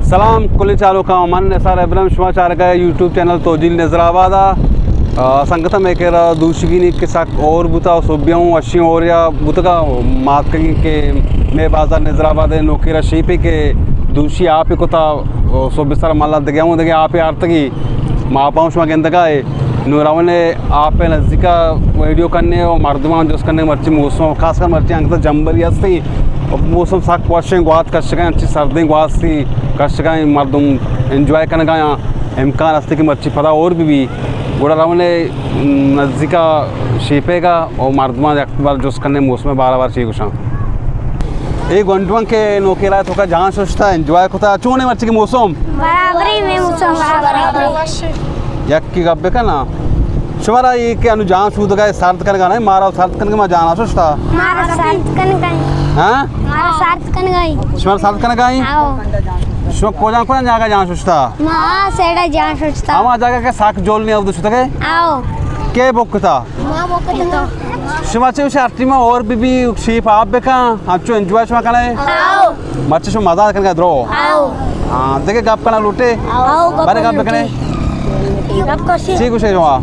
सलाम कुल चालू का मन निसार इब्राहिम शुमाचार का यूट्यूब चैनल तोजिल नजराबादा संगतम एक दूसरी के साथ और बुता सोबियाँ अशी और या बुतगा मार्किंग के मैं बाजार नजराबाद नौकीरा शीपे के दूसरी आप को था सोबिस्तार माला दगे आप आर्तगी मापाऊँ शुमा गेंदगा नूरावने आप नज़दीका वीडियो करने और मर्दमान जो करने मर्ची मौसम खासकर मर्ची अंक जंबरी हस्ती मौसम साक वर्षें गुआत कश्चका अच्छी सर्दी गुआती कश्चका मर्दम एंजॉय करने का इम्कान हस्ती की मर्ची पता और भी गुड़ा रावने नज़दीका शीपेगा और मर्दमान बार जोश करने मौसम में 12 बार चाहिए कुछ एक घंटों के नौके लाए थोड़ा जहाँ सोचता एंजॉय होता चूने मर्ची की मौसम बराबरी में मौसम बराबर यक की गब्बे का ना शुमारा ये के अनु जहाँ शूद गए सार्थ करने का नहीं मारा सार्थ करने का मैं जाना सोचता मारा सार्थ करने का हाँ मारा सार्थ करने का शुमारा सार्थ करने का ही आओ शुमा कोई जागा जहाँ सोचता माँ सेड़ा जहाँ सोचता हम आ जागा के साक जोल नहीं आवदु सोचता के आओ के बोकता माँ बोकते तो शुमा चे उसे आर्टी में और भी शीप आप बेका अच्छो एंजॉय शुमा करने आओ मच्छी शुमा मजा करने का द्रो आओ हाँ देखे गप करना लूटे आओ बारे गप बेकने ठीक उसे जुआ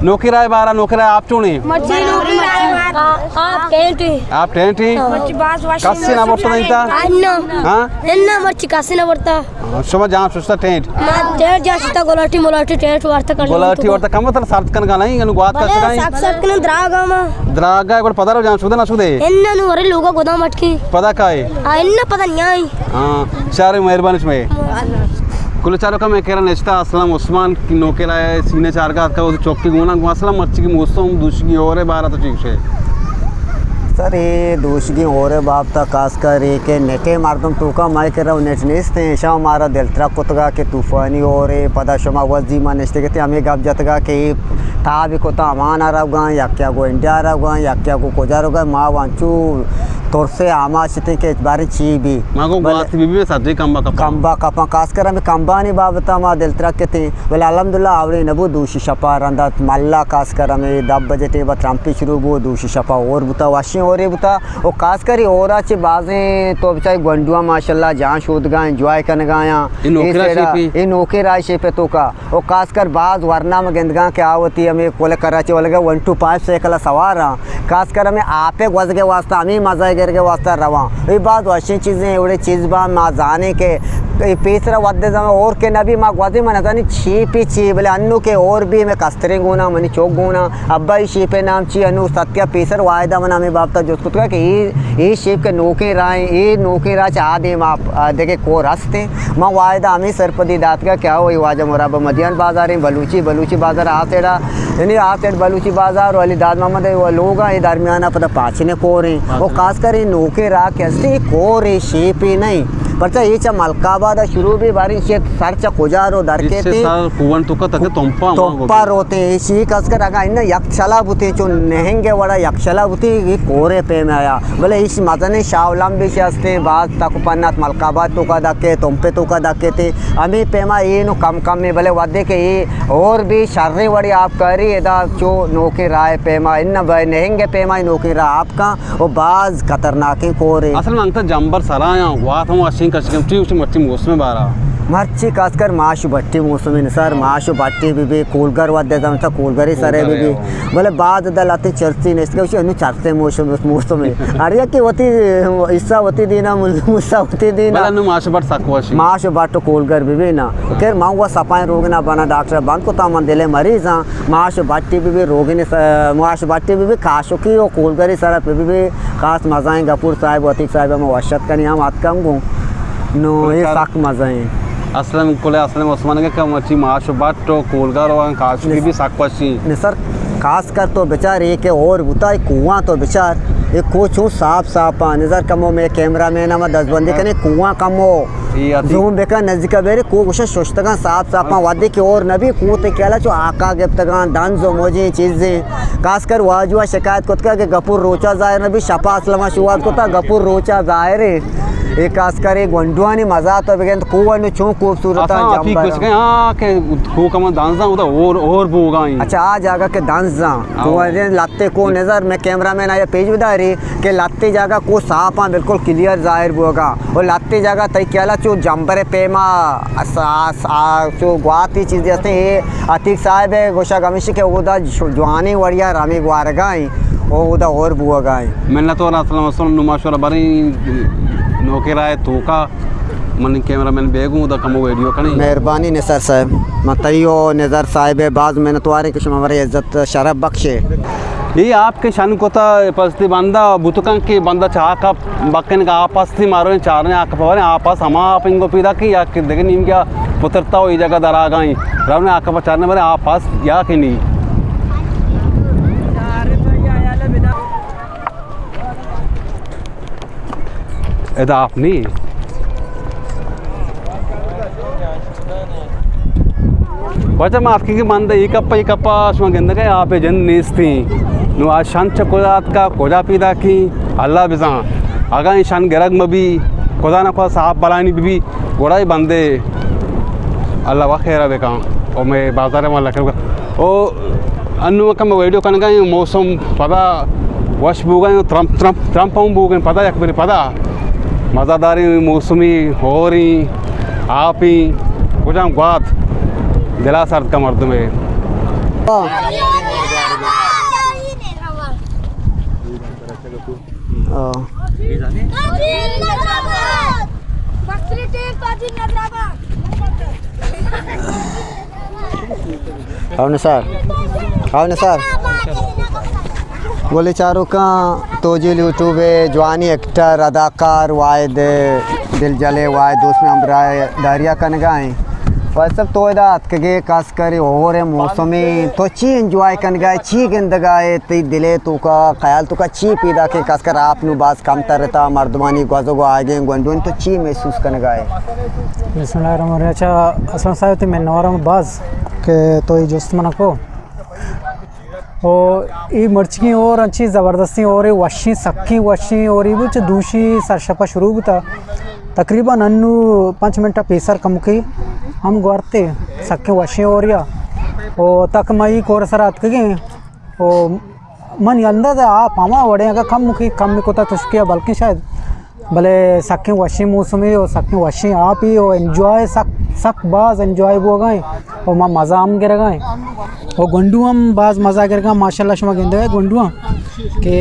नौकी राय बारा नौकी राय आप चुनी मच्छी नौकी आप टेंट आप टेंट ही मच्छी बास वाश कस्सी ना बोलता नहीं था अन्ना हाँ अन्ना मच्छी कस्सी ना बोलता शुमा जहाँ सोचता टेंट माँ टेंट जहाँ सोचता गोलाटी मोलाटी टेंट वार्ता करने गोलाटी वार्ता कम तर सार्थ करने का नहीं इनु गुआत कर सकाई साक्षात करने द्रागा माँ द्रागा एक बार पता रहो जहाँ सुधे ना सुधे अन्ना नु अरे लोगा गोदाम अटकी पता का है अन्ना पता नहीं आई हाँ सारे मेहरबानी इसमें कुल चारों का मैं कह रहा नेस्ता असलम उस्मान की नौके लाए सीने चार का वो चौकी गुना गुआसला मच्छी की मौसम दूसरी और है 12 तो ठीक है सर ये दूसरी और है बाप तक खास कर के नेटे मारदम टूका माई कर रहा हूँ नेट नेस्ते ऐसा हमारा दिलतरा कुतगा के तूफानी और पदा शुमा वजी मा नेस्ते कहते हमें गप जतगा के था भी को अमान आ रहा या क्या को इंडिया आ रहा या क्या को कोजा रहा माँ वांचू तोर से आमा चिते के बारे ची भी मागो बात भी साथी कंबा कपा खास कर हमें कंबा नहीं बाबता माँ दिलतरा के थे बोले अल्हम्दुलिल्लाह आवड़े नबू दूषी शपा रंदा मल्ला खास कर हमें 10 बजे टे ट्रम्पी शुरू वो दूषी शपा और बुता वाशी और बुता वो खास कर और अच्छे बाजें तो बेचारे गंडुआ माशाल्लाह जहाँ शोध गा एंजॉय करने गाया ये नौके राय शेपे तो का वो खास कर बाज वरना में गेंदगा क्या होती हमें कोले कराची वाले 1 to 5 से कला सवार खास कर हमें आपे वज के वास्ता हमें मजा करके वास्ता रवा ये बात अच्छी चीज़ें एवढे चीज़ बा माँ जाने के पेसरा वाद्य जमा और के नबी माँ वादे मन था छीपी ची बोले अन्नू के और भी मैं कस्तरे गुना मनी चौक गुना अब्बा ही शीपे नाम ची अनु सत्या पेसर वायदा मना में बाप था जो उसको कि ये शीप के नौके राय ये नौके राय चाह दे माँ देखे को रस्ते माँ वायदा हमें सरपदी दात का क्या हो वाजा मोराब मदियान बाजार है बलूची बाजार आतेड़ा यानी आतेड़ बलूची बाजार वाली दाद मोहम्मद वो लोग ये दरमियाना पता पाचने को रहे वो खास कर नौके रा कैसे को रे शीप ही नहीं परचा ये चा मलकाबाद शुरू भी बारिश से सरचा कोजारो दर के थे कुवन तो का तके तोंपा रोते इसी कसकर अगा इन यक्षला बुते जो नहेंगे वड़ा यक्षला बुती ये कोरे पे में आया बोले इस मजने शावलम भी से हस्ते बात तक पन्नात मलकाबाद तो का दके तोंपे तो का दके थे हमें पेमा ये नो कम में बोले वादे के ये और भी शर्रे वड़ी आप करी एदा जो नौके राय पेमा इन नहेंगे पेमा नौके रा आपका वो बाज खतरनाक कोरे असल में अंतर जंबर सराया हुआ था मच्छी मौसम में बारा मर्ची खासकर माशु भट्टी मौसम में सर माशु भट्टी भी कूलगर वाद्य जमता कूलगर ही सरे भी बोले बाद दलाते चर्ची ने इसके उसे चर्चे मौसम में अरे कि होती हिस्सा होती दीना मुस्सा होती दीना माशु भट्ट सकवाशी माशु भट्ट कूलगर भी ना खैर माँ वो सफाई रोग ना बना डॉक्टर बंद को तामन दिले मरीज हाँ माशु भट्टी भी रोगी ने माशु भट्टी भी काशो की वो कूलगर ही सर भी खास मज़ाएँ गपूर साहब वतीक साहब हम वशत का नहीं हम आत कम गूँ नो ये सख्त मज़ाएँ असलम कोले असलम उस्मान के मच्छी माशु भट्ट कोलगार और काशु की भी साकवाशी ने सर खास कर तो बेचार एक और बुता कुआं तो बेचार एक कुछ साफ नज़र कमो में कैमरा मैन हम 10 बंदे कने कुआं कमो जूम बेका नजदीक बेरे को कुछ सोचता साफ वादे की और नबी कूते क्या जो आका गेप्तगा दान जो मोजी चीज़ें खास कर वाजुआ शिकायत को के गपुर रोचा जाहिर नबी शपा असलमा शुआत को था गपुर रोचा जाहिर एक खास कर गोंडुआनी मजा तो बेगन को चो खूबसूरत असा ठीक बस गए हां के को कम डांस उदा और बोगा। अच्छा आ जागा के डांस जा को लाते को नजर में कैमरामैन आया पेज बता रही के लाते जागा को साफ बिल्कुल क्लियर जाहिर होगा और लाते जागा तई केला चो जंबरे पेमा जो गुआती चीजें आते हैं अतीक साहब है गोशा गमिश के उदा जवानी वड़िया रामी गुआर गाई ओ उदा और बुआ गाई मैंने तो असलम नुमाशोरा बरी नौकेरा है तोका मन कैमरामैन बेगू उदा कम वीडियो कनी मेहरबानी निसार साहब मतइयो नज़र साहब है बाज मैंने तो आरे कि हमारी इज्जत शरफ बख्शे ये आपके शान को पस्ती बंदा बुतकं के बंदा चाह का बक्कन का आपस थी मारो चारने आक पवारे आपस हम आप इनको पीदा की या कि देखे नीम क्या पुत्रता हो ये जगह दरा गई रवने आक पचारने वाले आपस या कि नहीं इधर आप नहीं वजह मैं आपकी बंद एक कप्पा सुन गंद गए आप जन नीस थी नु आज शान चकोजात का कोजा पीदा की अल्लाह बिजा आगा ईशान गरग में भी खुदा ना खुदा साहब बलानी भी गोड़ा ही बंदे अल्लाह वा खैर बेका और मैं बाजार में लगा ओ अन्नु का मैं वीडियो करने का मौसम पता वश बुगा ट्रम्प बुगा पता एक बार पता मज़ादारी मौसमी हो रही आप ही कुछ बात दिला सर्द का मर्द में आओ सर बोले चारों का तोजिल यूट्यूब है जवानी एक्टर अदाकार वायद दिल जले वायद दोस्त में हमरा दारिया कन गाएँ वह सब तो इदात के खास कर और मौसमी तो ची एंजॉय कन गाए ची गंद गाए ती दिले तो का ख्याल तो का ची पीदा के खास कर आप नु बास कम तरता मर्दमानी गजो गो आगे गोंडोन तो ची महसूस कन गाए बिस्मिल्लाहिर्रहमानिर्रहीम। अच्छा असन साहब मैं नौरम बाज के तो जोस्त मना को और ये मर्ची और अच्छी ज़बरदस्ती और ये वशी सखी वशी और ये कुछ दूसरी सरशपा शुरू होता तकरीबन अन्नू 5 मिनट पेसर कम की हम गुआरते सखे वशी और या और तक मई कोर सरात के और मन अंदाज़ आ पामा वड़े अगर कम मुखी कम में कोता तुष्किया बल्कि शायद भले सखे वशी मौसमी और सखे वशी आप ही और एंजॉय सक बाज एंजॉय वो गए और माँ मज़ा हम गिर गए और गुंडू हम बाज मज़ा गिर गए माशाल्लाह शुमा गेंदे है गुंडुआ के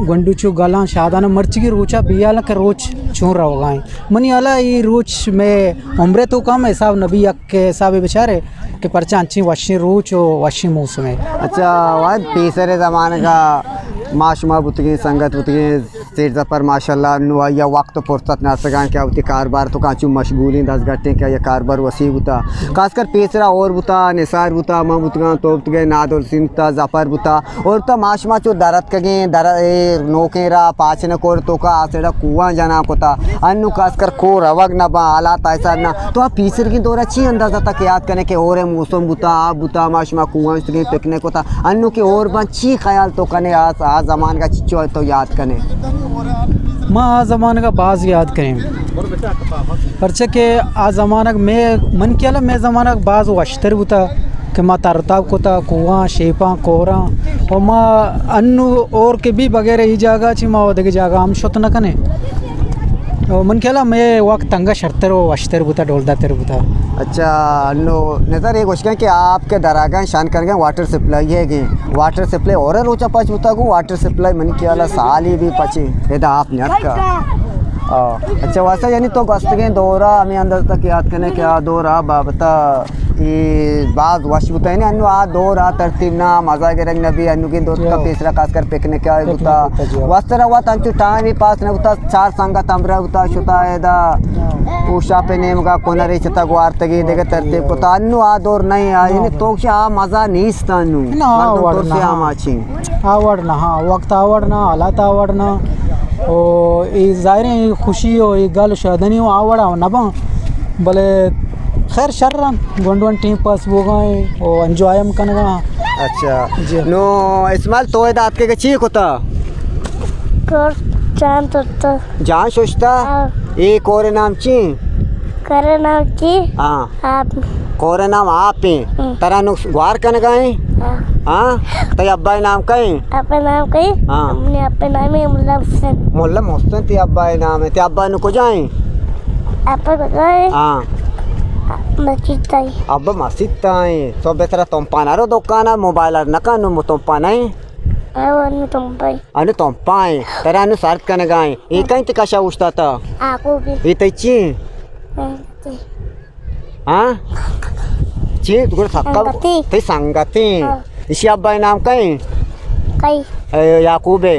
गुंडू चू गला शादाना मर्ची की रोचा बियाला के रोच छू रहा होगा मनी आला ये रोच में उम्र तो कम है साहब नबी अक के साहब बेचारे के परचा अच्छी वशी रोच और वशी मौसम है। अच्छा वाद तीसरे ज़माने का माशमा बुतगी संगत बुतगी सेठ जफर माशाल्लाह नुआ या वक्त फुर्सत ना सगान क्या होती कारोबार तो काचू मशगूली 10 घंटे क्या ये कारोबार वसी होता खासकर पेसरा और बुता निसार बुता माँ बुतगा तोप गए नादुल सिंता जफर बुता और तो माशमा चो दरत कगे दर नोकेरा पाचन कोर तो का आसेड़ा कुआं जाना कोता अन्नु खासकर को रवग ना बा हालात ऐसा ना तो आप पीसर की दौरा अच्छी अंदाजा तक याद करने के और मौसम बुता आप बुता माशमा कुआं पिकने को था अन्नु के और अच्छी ख्याल तो कने आज ज़मान का चिच्चो है तो याद करें माँ ज़माने का बाज याद करें परचे के आ ज़माना मैं मन किया मैं ज़माना बाज वश्तर बुता कि माँ तरताब को था कुआं शेपा कोरा और माँ अन्नू और के भी वगैरह ही जागा ची माँ देखे जागा हम शोत न कने और मन किया मैं वक्त तंगा शर्तर वो वश्तर बुता डोलदा तेरे बुता। अच्छा नो नज़र एक क्वेश्चन कि आपके दरागा शान कर गए वाटर सप्लाई है कि वाटर सप्लाई और रोचा पच बुता को वाटर सप्लाई मन किया साल ही भी पची ये आप नट का अच्छा वैसा यानी तो गस्तगे दौरा हमें अंदर तक याद करने क्या दौरा बाबता ये बाज वश बुता है ना अन्नु आ दौरा तरतीब ना मजा के रंग नबी अन्नु के दोस्त का तीसरा खास कर पिकने क्या बुता वस्तर हुआ तंचु टाइम भी पास न बुता चार संगा तमरा बुता शुता है दा उषा पे नेम का कोनरी चता गुआर तगी देखे तरतीब को अन्नु आ दौर नहीं आ यानी तो क्या मजा नहीं स्ता अन्नु मर्दों से हम आची आवड़ ना हाँ वक्त आवड़ ना हालात आवड़ ना और ये ज़ाहिर खुशी हो ये गल शदनी हो आवड़ हो ना भले खैर शर्रन गोंडवन टीम पास वो गए और एंजॉय हम करने गए। अच्छा नो इस्माइल तो दात के चीक होता जान सोचता जान सोचता ये कोरे नाम ची करे नाम की हाँ आप कोरे नाम आप हैं तरा नु ग्वार कन गए हाँ तो अब्बाई नाम कहीं अपने नाम कही हाँ। हमने अपने नाम है मुल्ला हुसैन मोहल्ला मोहसन ते अब्बाई नाम है ते अब्बाई नु को जाए apa kau हाँ masjid tay अब्बा मस्जिद ताई तो बेतरा तुम पानारो दुकान मोबाइल नका नु तुम पानाई awan tumpai अनु तुम पाए तरा नु सार्थ कन गए ये कहीं ते कशा उछता था aku bi ये ते ची हाँ ची तुगुर सक्का संगति। ते संगति हाँ। इसी अब्बाई नाम कहीं kai याकूबे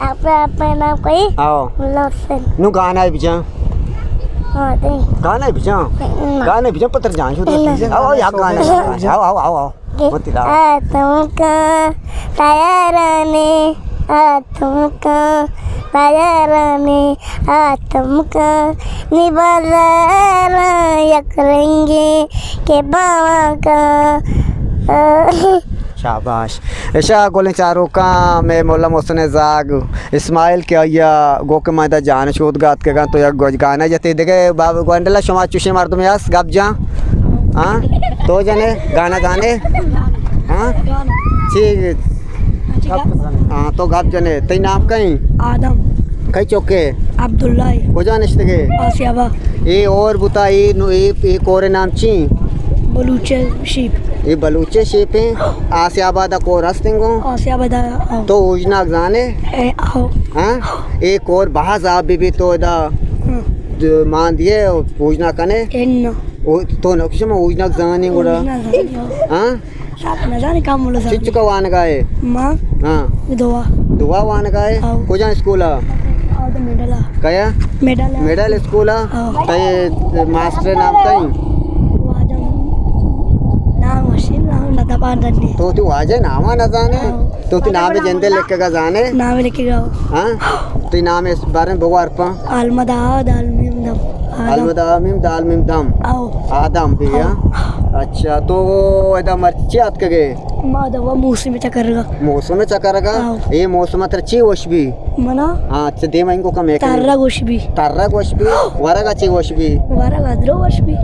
apa नाम कही आओ मुल्ला हुसैन नु गाना है बिजा हाँ दे गाना है बिजा गाना है बिजा पत्र जान छो आओ या गाना आओ आओ आओ आओ मत लाओ तुमका तैयाराने तुमका तैयाराने तुमका निबाला करेंगे के बाबा का शाबाश ऐसा गोले चारों का मैं मोला मोहसन जाग इस्माइल के अय्या गो के मैदा जान शोध गात के गा तो या गोज गाना जते देखे बाबू गोंडला शमा चुशे मार तुम यास गप जा हाँ तो जने गाना गाने हाँ ठीक हाँ तो गप जने ते नाम कहीं आदम कई चौके अब्दुल्ला को जानिश देखे आसियाबा ये और बुता ये कोरे नाम ची बलूचिस्तान ये बलूचे शेप हैं आसियाबाद को रस्तिंगो आसियाबाद तो उजना जाने आओ हाँ एक और बाहर आप भी तो दा मान दिए उजना कने इन तो नक्शे में उजना जाने गुड़ा हाँ न जाने काम बोलो चिच का वान गाए माँ हाँ दुआ दुआ वान गाए हाँ। को जान स्कूल और मेडल कया मेडल मेडल स्कूल हाँ। ते मास्टर नाम कहीं नाम मशीन नाम नता पानी तो तू आ जाए नामा न जाने तो तू नाम जंदे लेके का जाने नाम लेके गाओ हाँ तो नाम इस बारे में भगवान पा अलमदा दाल में दम अलमदामिम दाल मिम दम आओ आदम भैया अच्छा तो इधर मर्ची आत के गए माँ दवा मौसम में चकरेगा मौसम में चकरेगा हाँ। ये मौसम तर ची वश भी मना हाँ अच्छा दे मैं इनको कम है तारा गोश भी तारा वश भी वरगा ची वश भी वारा गाद्रो वश भी